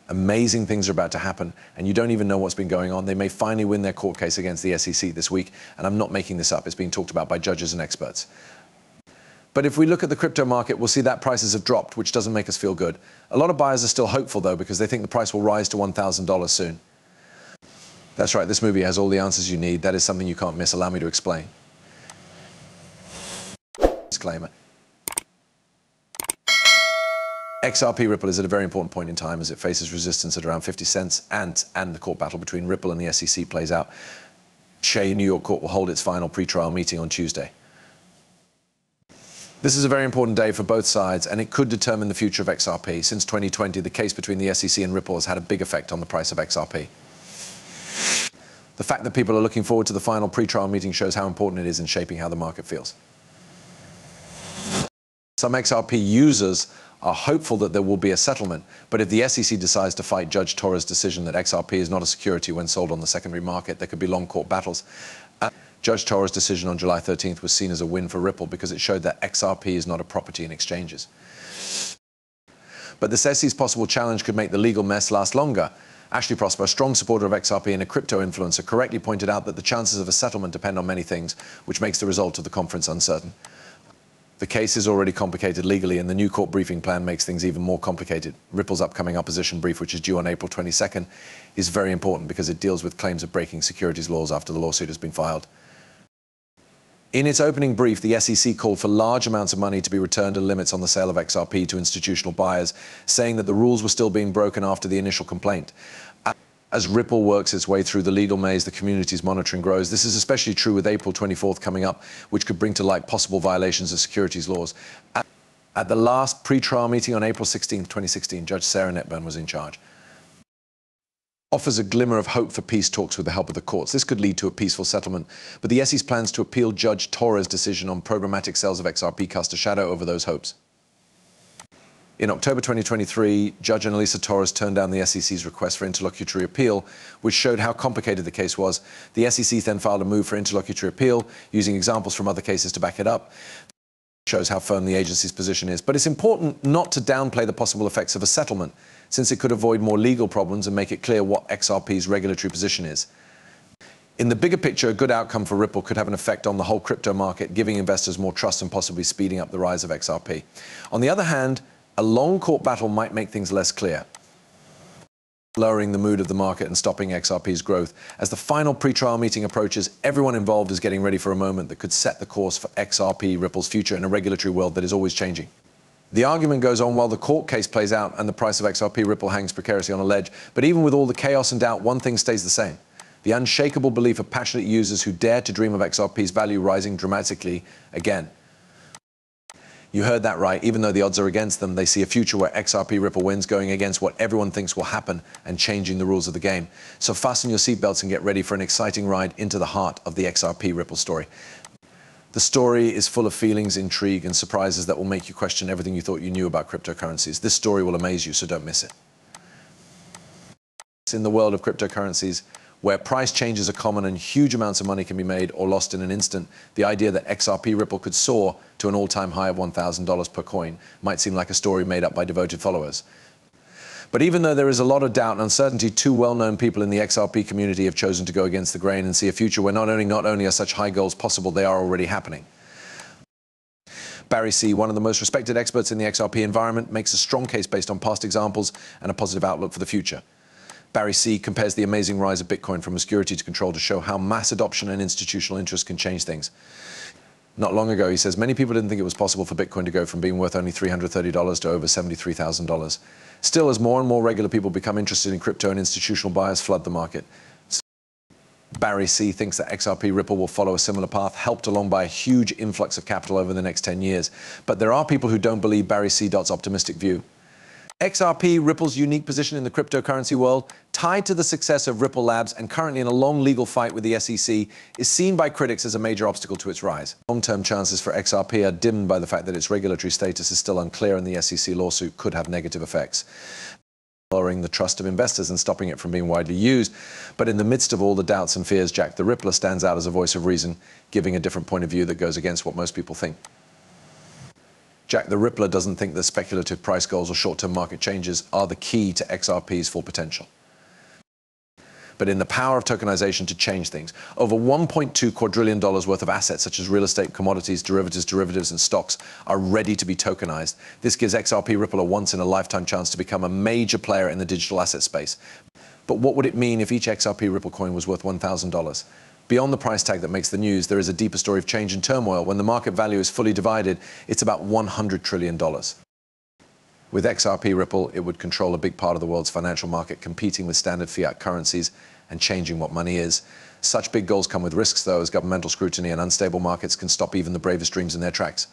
Amazing things are about to happen, and you don't even know what's been going on. They may finally win their court case against the SEC this week, and I'm not making this up. It's being talked about by judges and experts. But if we look at the crypto market, we'll see that prices have dropped, which doesn't make us feel good. A lot of buyers are still hopeful, though, because they think the price will rise to $1,000 soon. That's right, this movie has all the answers you need. That is something you can't miss. Allow me to explain. Disclaimer. XRP Ripple is at a very important point in time as it faces resistance at around 50 cents and the court battle between Ripple and the SEC plays out. New York court will hold its final pretrial meeting on Tuesday. This is a very important day for both sides, and it could determine the future of XRP. Since 2020, the case between the SEC and Ripple has had a big effect on the price of XRP. The fact that people are looking forward to the final pretrial meeting shows how important it is in shaping how the market feels. Some XRP users are hopeful that there will be a settlement, but if the SEC decides to fight Judge Torres' decision that XRP is not a security when sold on the secondary market, there could be long court battles. Judge Torres' decision on July 13th was seen as a win for Ripple because it showed that XRP is not a property in exchanges. But the SEC's possible challenge could make the legal mess last longer. Ashley Prosper, a strong supporter of XRP and a crypto influencer, correctly pointed out that the chances of a settlement depend on many things, which makes the result of the conference uncertain. The case is already complicated legally, and the new court briefing plan makes things even more complicated. Ripple's upcoming opposition brief, which is due on April 22nd, is very important because it deals with claims of breaking securities laws after the lawsuit has been filed. In its opening brief, the SEC called for large amounts of money to be returned and limits on the sale of XRP to institutional buyers, saying that the rules were still being broken after the initial complaint. As Ripple works its way through the legal maze, the community's monitoring grows. This is especially true with April 24th coming up, which could bring to light possible violations of securities laws. At the last pre-trial meeting on April 16, 2016, Judge Sarah Netburn was in charge. Offers a glimmer of hope for peace talks with the help of the courts. This could lead to a peaceful settlement, but the SEC plans to appeal Judge Torres' decision on programmatic sales of XRP cast a shadow over those hopes. In October 2023, Judge Annalisa Torres turned down the SEC's request for interlocutory appeal, which showed how complicated the case was. The SEC then filed a move for interlocutory appeal, using examples from other cases to back it up. It shows how firm the agency's position is. But it's important not to downplay the possible effects of a settlement, since it could avoid more legal problems and make it clear what XRP's regulatory position is. In the bigger picture, a good outcome for Ripple could have an effect on the whole crypto market, giving investors more trust and possibly speeding up the rise of XRP. On the other hand, a long court battle might make things less clear, lowering the mood of the market and stopping XRP's growth. As the final pretrial meeting approaches, everyone involved is getting ready for a moment that could set the course for XRP Ripple's future in a regulatory world that is always changing. The argument goes on while the court case plays out and the price of XRP Ripple hangs precariously on a ledge. But even with all the chaos and doubt, one thing stays the same: the unshakable belief of passionate users who dare to dream of XRP's value rising dramatically again. You heard that right. Even though the odds are against them, they see a future where XRP Ripple wins, going against what everyone thinks will happen and changing the rules of the game. So fasten your seatbelts and get ready for an exciting ride into the heart of the XRP Ripple story. The story is full of feelings, intrigue, and surprises that will make you question everything you thought you knew about cryptocurrencies. This story will amaze you, so don't miss it. In the world of cryptocurrencies, where price changes are common and huge amounts of money can be made or lost in an instant, the idea that XRP Ripple could soar to an all-time high of $1,000 per coin might seem like a story made up by devoted followers. But even though there is a lot of doubt and uncertainty, two well-known people in the XRP community have chosen to go against the grain and see a future where not only are such high goals possible, they are already happening. Barry C., one of the most respected experts in the XRP environment, makes a strong case based on past examples and a positive outlook for the future. Barry C. compares the amazing rise of Bitcoin from obscurity to control to show how mass adoption and institutional interest can change things. Not long ago, he says, many people didn't think it was possible for Bitcoin to go from being worth only $330 to over $73,000. Still, as more and more regular people become interested in crypto and institutional buyers flood the market, Barry C. thinks that XRP Ripple will follow a similar path, helped along by a huge influx of capital over the next 10 years. But there are people who don't believe Barry C.'s optimistic view. XRP, Ripple's unique position in the cryptocurrency world, tied to the success of Ripple Labs and currently in a long legal fight with the SEC, is seen by critics as a major obstacle to its rise. Long-term chances for XRP are dimmed by the fact that its regulatory status is still unclear and the SEC lawsuit could have negative effects, lowering the trust of investors and stopping it from being widely used. But in the midst of all the doubts and fears, Jack the Rippler stands out as a voice of reason, giving a different point of view that goes against what most people think. Jack the Rippler doesn't think that speculative price goals or short-term market changes are the key to XRP's full potential, but in the power of tokenization to change things. Over $1.2 quadrillion worth of assets such as real estate, commodities, derivatives, and stocks are ready to be tokenized. This gives XRP Ripple a once-in-a-lifetime chance to become a major player in the digital asset space. But what would it mean if each XRP Ripple coin was worth $1,000? Beyond the price tag that makes the news, there is a deeper story of change and turmoil. When the market value is fully divided, it's about $100 trillion. With XRP Ripple, it would control a big part of the world's financial market, competing with standard fiat currencies and changing what money is. Such big goals come with risks, though, as governmental scrutiny and unstable markets can stop even the bravest dreams in their tracks.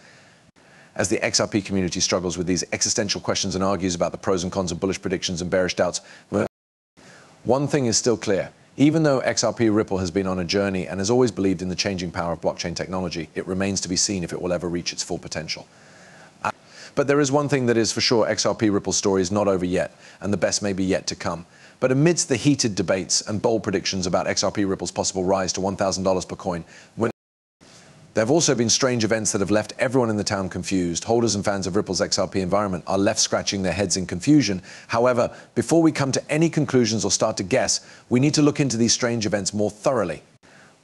As the XRP community struggles with these existential questions and argues about the pros and cons of bullish predictions and bearish doubts, one thing is still clear. Even though XRP Ripple has been on a journey and has always believed in the changing power of blockchain technology, it remains to be seen if it will ever reach its full potential. But there is one thing that is for sure: XRP Ripple's story is not over yet, and the best may be yet to come. But amidst the heated debates and bold predictions about XRP Ripple's possible rise to $1,000 per coin, there have also been strange events that have left everyone in the town confused. Holders and fans of Ripple's XRP environment are left scratching their heads in confusion. However, before we come to any conclusions or start to guess, we need to look into these strange events more thoroughly.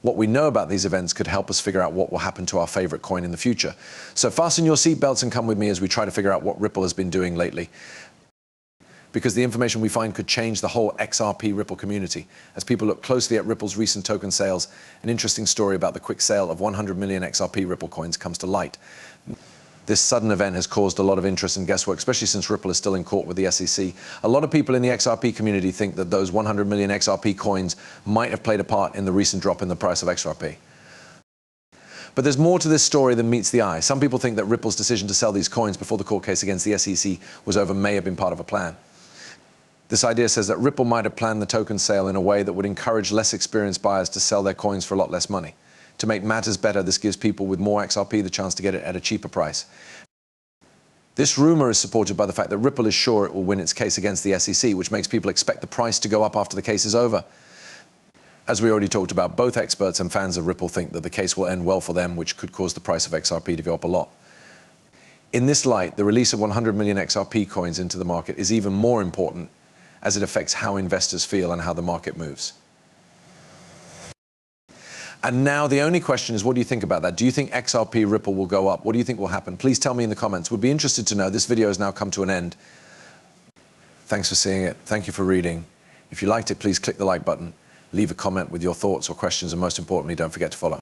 What we know about these events could help us figure out what will happen to our favorite coin in the future. So fasten your seatbelts and come with me as we try to figure out what Ripple has been doing lately, because the information we find could change the whole XRP Ripple community. As people look closely at Ripple's recent token sales, an interesting story about the quick sale of 100 million XRP Ripple coins comes to light. This sudden event has caused a lot of interest and guesswork, especially since Ripple is still in court with the SEC. A lot of people in the XRP community think that those 100 million XRP coins might have played a part in the recent drop in the price of XRP. But there's more to this story than meets the eye. Some people think that Ripple's decision to sell these coins before the court case against the SEC was over may have been part of a plan. This idea says that Ripple might have planned the token sale in a way that would encourage less experienced buyers to sell their coins for a lot less money. To make matters better, this gives people with more XRP the chance to get it at a cheaper price. This rumor is supported by the fact that Ripple is sure it will win its case against the SEC, which makes people expect the price to go up after the case is over. As we already talked about, both experts and fans of Ripple think that the case will end well for them, which could cause the price of XRP to go up a lot. In this light, the release of 100 million XRP coins into the market is even more important, as it affects how investors feel and how the market moves. And now the only question is, what do you think about that? Do you think XRP Ripple will go up? What do you think will happen? Please tell me in the comments. We'd be interested to know. This video has now come to an end. Thanks for seeing it. Thank you for reading. If you liked it, please click the like button, leave a comment with your thoughts or questions, and most importantly, don't forget to follow.